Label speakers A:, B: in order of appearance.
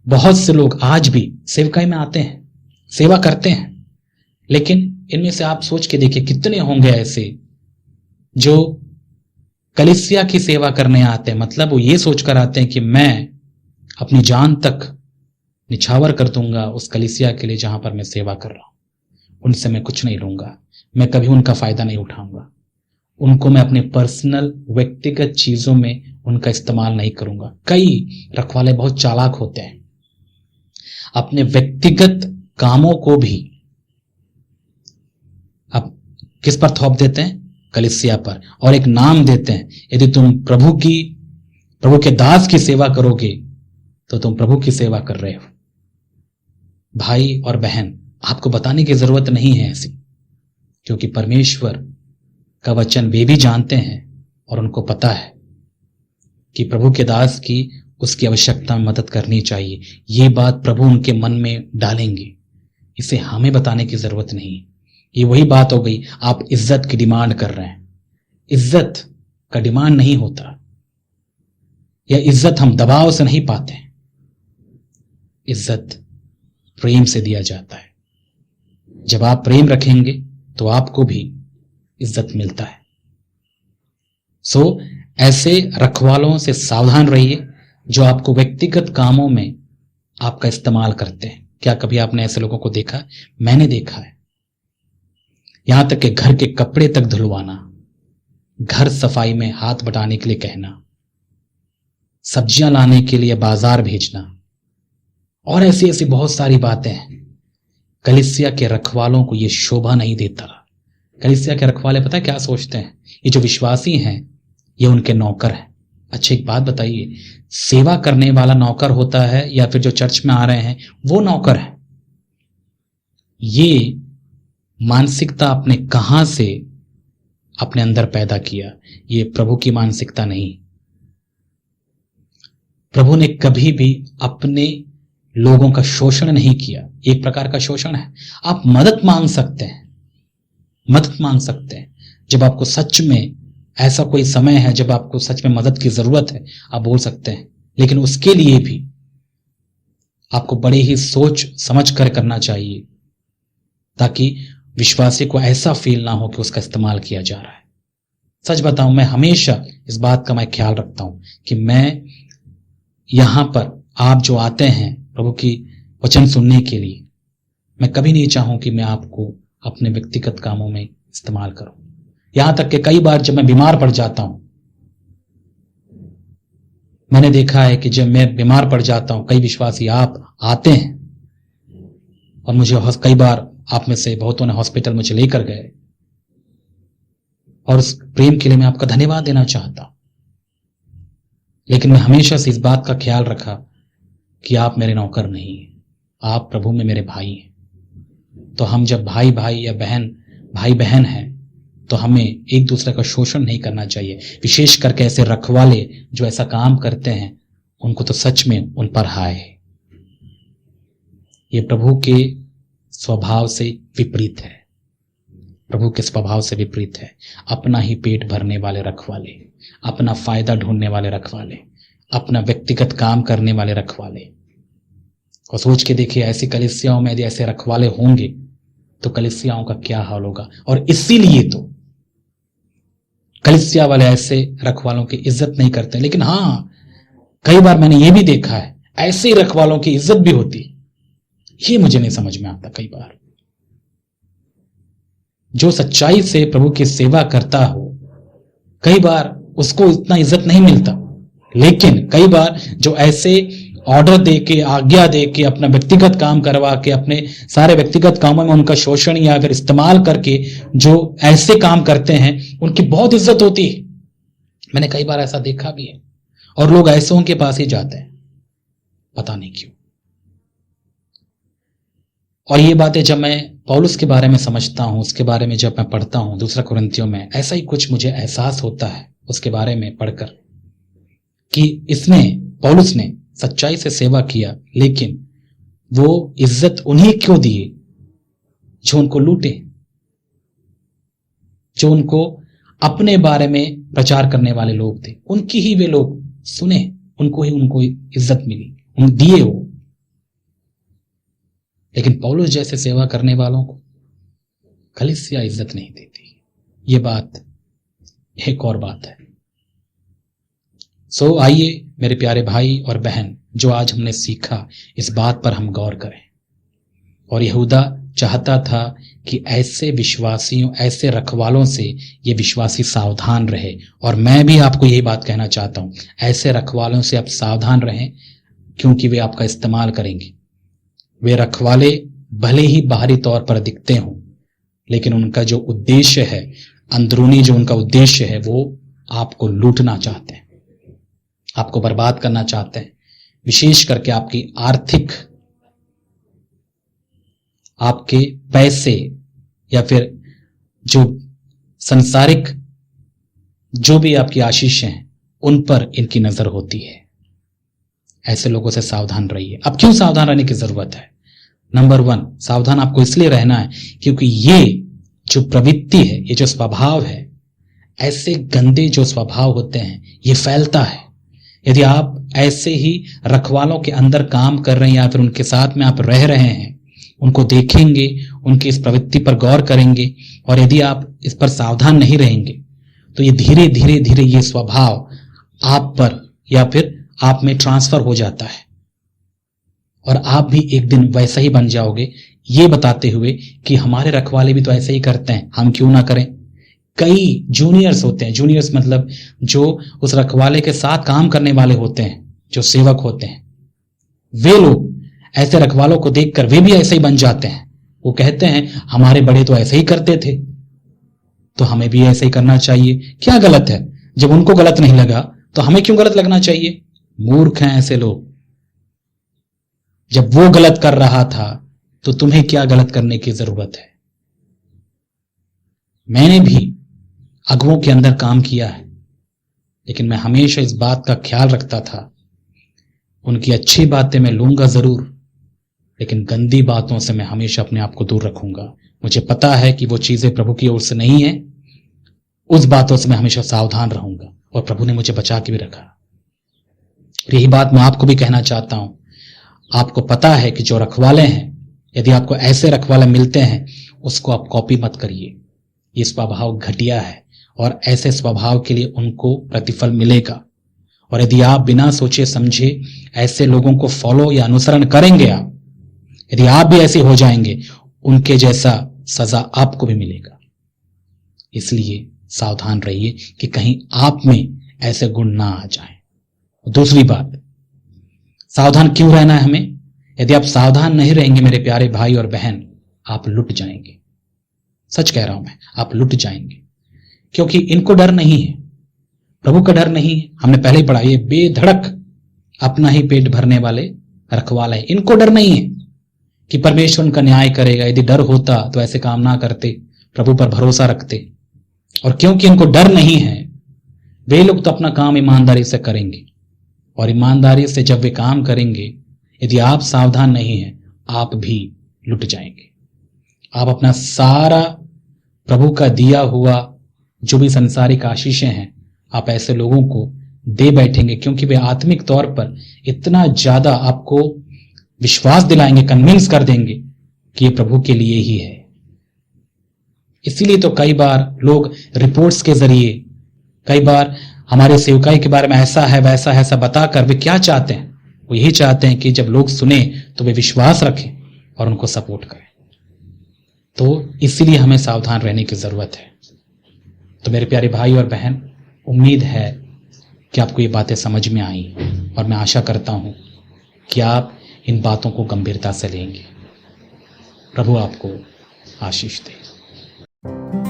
A: बहुत से लोग आज भी सेवकाई में आते हैं, सेवा करते हैं, लेकिन इनमें से आप सोच के देखिए कितने होंगे ऐसे जो कलीसिया की सेवा करने आते हैं। मतलब वो ये सोचकर आते हैं कि मैं अपनी जान तक निछावर कर दूंगा उस कलीसिया के लिए जहां पर मैं सेवा कर रहा हूं। उनसे मैं कुछ नहीं लूंगा, मैं कभी उनका फायदा नहीं उठाऊंगा, उनको मैं अपने पर्सनल व्यक्तिगत चीजों में उनका इस्तेमाल नहीं करूंगा। कई रखवाले बहुत चालाक होते हैं, अपने व्यक्तिगत कामों को भी अब किस पर थोप देते हैं? कलीसिया पर, और एक नाम देते हैं, यदि तुम प्रभु के दास की सेवा करोगे तो तुम प्रभु की सेवा कर रहे हो। भाई और बहन, आपको बताने की जरूरत नहीं है ऐसी, क्योंकि परमेश्वर का वचन वे भी जानते हैं और उनको पता है कि प्रभु के दास की उसकी आवश्यकता में मदद करनी चाहिए। ये बात प्रभु उनके मन में डालेंगे, इसे हमें बताने की जरूरत नहीं। ये वही बात हो गई, आप इज्जत की डिमांड कर रहे हैं। इज्जत का डिमांड नहीं होता, या इज्जत हम दबाव से नहीं पाते। इज्जत प्रेम से दिया जाता है। जब आप प्रेम रखेंगे तो आपको भी इज्जत मिलता है। ऐसे रखवालों से सावधान रहिए जो आपको व्यक्तिगत कामों में आपका इस्तेमाल करते हैं। क्या कभी आपने ऐसे लोगों को देखा? मैंने देखा है। यहां तक कि घर के कपड़े तक धुलवाना, घर सफाई में हाथ बटाने के लिए कहना, सब्जियां लाने के लिए बाजार भेजना, और ऐसी ऐसी बहुत सारी बातें हैं। कलीसिया के रखवालों को यह शोभा नहीं देता। कलीसिया के रखवाले पता है क्या सोचते हैं? ये जो विश्वासी हैं ये उनके नौकर हैं। अच्छा, एक बात बताइए, सेवा करने वाला नौकर होता है या फिर जो चर्च में आ रहे हैं वो नौकर है? ये मानसिकता आपने कहां से अपने अंदर पैदा किया? ये प्रभु की मानसिकता नहीं। प्रभु ने कभी भी अपने लोगों का शोषण नहीं किया। एक प्रकार का शोषण है। आप मदद मांग सकते हैं, मदद मांग सकते हैं। जब आपको सच में ऐसा कोई समय है जब आपको सच में मदद की जरूरत है, आप बोल सकते हैं, लेकिन उसके लिए भी आपको बड़े ही सोच समझ कर करना चाहिए, ताकि विश्वासी को ऐसा फील ना हो कि उसका इस्तेमाल किया जा रहा है। सच बताऊं, मैं हमेशा इस बात का मैं ख्याल रखता हूं कि मैं यहां पर आप जो आते हैं प्रभु की वचन सुनने के लिए, मैं कभी नहीं चाहूं कि मैं आपको अपने व्यक्तिगत कामों में इस्तेमाल करूं। यहां तक कि कई बार जब मैं बीमार पड़ जाता हूं, मैंने देखा है कि जब मैं बीमार पड़ जाता हूं, कई विश्वासी आप आते हैं और मुझे कई बार आप में से बहुतों ने हॉस्पिटल मुझे लेकर गए, और उस प्रेम के लिए मैं आपका धन्यवाद देना चाहता हूं। लेकिन मैं हमेशा से इस बात का ख्याल रखा कि आप मेरे नौकर नहीं हैं, आप प्रभु में मेरे भाई हैं। तो हम जब भाई भाई या बहन भाई बहन हैं तो हमें एक दूसरे का शोषण नहीं करना चाहिए। विशेष करके ऐसे रखवाले जो ऐसा काम करते हैं, उनको तो सच में उन पर हाय है। ये प्रभु के स्वभाव से विपरीत है, प्रभु के स्वभाव से विपरीत है। अपना ही पेट भरने वाले रखवाले, अपना फायदा ढूंढने वाले रखवाले, अपना व्यक्तिगत काम करने वाले रखवाले। और सोच के देखिए, ऐसी कलीसियाओं में यदि ऐसे रखवाले होंगे तो कलीसियाओं का क्या हाल होगा। और इसीलिए तो कलीसिया वाले ऐसे रखवालों की इज्जत नहीं करते। लेकिन हां, कई बार मैंने यह भी देखा है ऐसे रखवालों की इज्जत भी होती। ये मुझे नहीं समझ में आता। कई बार जो सच्चाई से प्रभु की सेवा करता हो, कई बार उसको इतना इज्जत नहीं मिलता। लेकिन कई बार जो ऐसे ऑर्डर दे के, आज्ञा दे के, अपना व्यक्तिगत काम करवा के, अपने सारे व्यक्तिगत कामों में उनका शोषण या फिर इस्तेमाल करके जो ऐसे काम करते हैं, उनकी बहुत इज्जत होती है। मैंने कई बार ऐसा देखा भी है, और लोग ऐसों के पास ही जाते हैं, पता नहीं क्यों। और ये बातें जब मैं पौलुस के बारे में समझता हूं, उसके बारे में जब मैं पढ़ता हूं दूसरा कुरिन्थियों में, ऐसा ही कुछ मुझे एहसास होता है उसके बारे में पढ़कर कि पौलुस ने सच्चाई से सेवा किया, लेकिन वो इज्जत उन्हीं क्यों दिए जो उनको लूटे, जो उनको अपने बारे में प्रचार करने वाले लोग थे। उनकी ही वे लोग सुने, उनको ही उनको इज्जत मिली, उन दिए हो। लेकिन पौलुस जैसे सेवा करने वालों को कलीसिया इज्जत नहीं देती। ये बात एक और बात है। सो आइए मेरे प्यारे भाई और बहन, जो आज हमने सीखा इस बात पर हम गौर करें। और यहूदा चाहता था कि ऐसे विश्वासियों, ऐसे रखवालों से ये विश्वासी सावधान रहे। और मैं भी आपको यही बात कहना चाहता हूं, ऐसे रखवालों से आप सावधान रहें, क्योंकि वे आपका इस्तेमाल करेंगे। वे रखवाले भले ही बाहरी तौर पर दिखते हों, लेकिन उनका जो उद्देश्य है, अंदरूनी जो उनका उद्देश्य है, वो आपको लूटना चाहते हैं, आपको बर्बाद करना चाहते हैं। विशेष करके आपकी आर्थिक, आपके पैसे या फिर जो संसारिक जो भी आपकी आशीषें हैं, उन पर इनकी नजर होती है। ऐसे लोगों से सावधान रहिए। अब क्यों सावधान रहने की जरूरत है? नंबर 1, सावधान आपको इसलिए रहना है क्योंकि ये जो प्रवृत्ति है, ये जो स्वभाव है, ऐसे गंदे जो स्वभाव होते हैं, ये फैलता है। यदि आप ऐसे ही रखवालों के अंदर काम कर रहे हैं या फिर उनके साथ में आप रह रहे हैं, उनको देखेंगे, उनकी इस प्रवृत्ति पर गौर करेंगे, और यदि आप इस पर सावधान नहीं रहेंगे तो ये धीरे धीरे धीरे ये स्वभाव आप पर या फिर आप में ट्रांसफर हो जाता है, और आप भी एक दिन वैसा ही बन जाओगे, ये बताते हुए कि हमारे रखवाले भी तो ऐसे ही करते हैं, हम क्यों ना करें। कई जूनियर्स होते हैं, जूनियर्स मतलब जो उस रखवाले के साथ काम करने वाले होते हैं, जो सेवक होते हैं, वे लोग ऐसे रखवालों को देखकर वे भी ऐसे ही बन जाते हैं। वो कहते हैं हमारे बड़े तो ऐसे ही करते थे, तो हमें भी ऐसे ही करना चाहिए। क्या गलत है? जब उनको गलत नहीं लगा तो हमें क्यों गलत लगना चाहिए? मूर्ख हैं ऐसे लोग। जब वो गलत कर रहा था तो तुम्हें क्या गलत करने की जरूरत है? मैंने भी अगुओं के अंदर काम किया है, लेकिन मैं हमेशा इस बात का ख्याल रखता था, उनकी अच्छी बातें मैं लूंगा जरूर, लेकिन गंदी बातों से मैं हमेशा अपने आप को दूर रखूंगा। मुझे पता है कि वो चीजें प्रभु की ओर से नहीं है, उस बातों से मैं हमेशा सावधान रहूंगा, और प्रभु ने मुझे बचा के भी रखा। यही बात मैं आपको भी कहना चाहता हूं। आपको पता है कि जो रखवाले हैं, यदि आपको ऐसे रखवाले मिलते हैं, उसको आप कॉपी मत करिए। ये स्वभाव घटिया है, और ऐसे स्वभाव के लिए उनको प्रतिफल मिलेगा। और यदि आप बिना सोचे समझे ऐसे लोगों को फॉलो या अनुसरण करेंगे, यदि आप भी ऐसे हो जाएंगे, उनके जैसा सजा आपको भी मिलेगा। इसलिए सावधान रहिए कि कहीं आप में ऐसे गुण ना आ जाएं। दूसरी बात, सावधान क्यों रहना है हमें? यदि आप सावधान नहीं रहेंगे मेरे प्यारे भाई और बहन, आप लुट जाएंगे। सच कह रहा हूं मैं, आप लुट जाएंगे, क्योंकि इनको डर नहीं है, प्रभु का डर नहीं है। हमने पहले ही पढ़ा, ये बेधड़क अपना ही पेट भरने वाले रखवाले, इनको डर नहीं है कि परमेश्वर उनका न्याय करेगा। यदि डर होता तो ऐसे काम ना करते, प्रभु पर भरोसा रखते। और क्योंकि इनको डर नहीं है, वे लोग तो अपना काम ईमानदारी से करेंगे, और ईमानदारी से जब वे काम करेंगे, यदि आप सावधान नहीं हैं, आप भी लुट जाएंगे। आप अपना सारा प्रभु का दिया हुआ जो भी संसारिक आशीषें हैं, आप ऐसे लोगों को दे बैठेंगे, क्योंकि वे आत्मिक तौर पर इतना ज्यादा आपको विश्वास दिलाएंगे, कन्विंस कर देंगे कि ये प्रभु के लिए ही है। इसीलिए तो कई बार लोग रिपोर्ट्स के जरिए, कई बार हमारे सेवकाई के बारे में ऐसा है वैसा है ऐसा बताकर वे क्या चाहते हैं? वो यही चाहते हैं कि जब लोग सुने तो वे विश्वास रखें और उनको सपोर्ट करें। तो इसीलिए हमें सावधान रहने की जरूरत है। तो मेरे प्यारे भाई और बहन, उम्मीद है कि आपको ये बातें समझ में आई, और मैं आशा करता हूं कि आप इन बातों को गंभीरता से लेंगे। प्रभु आपको आशीष दे।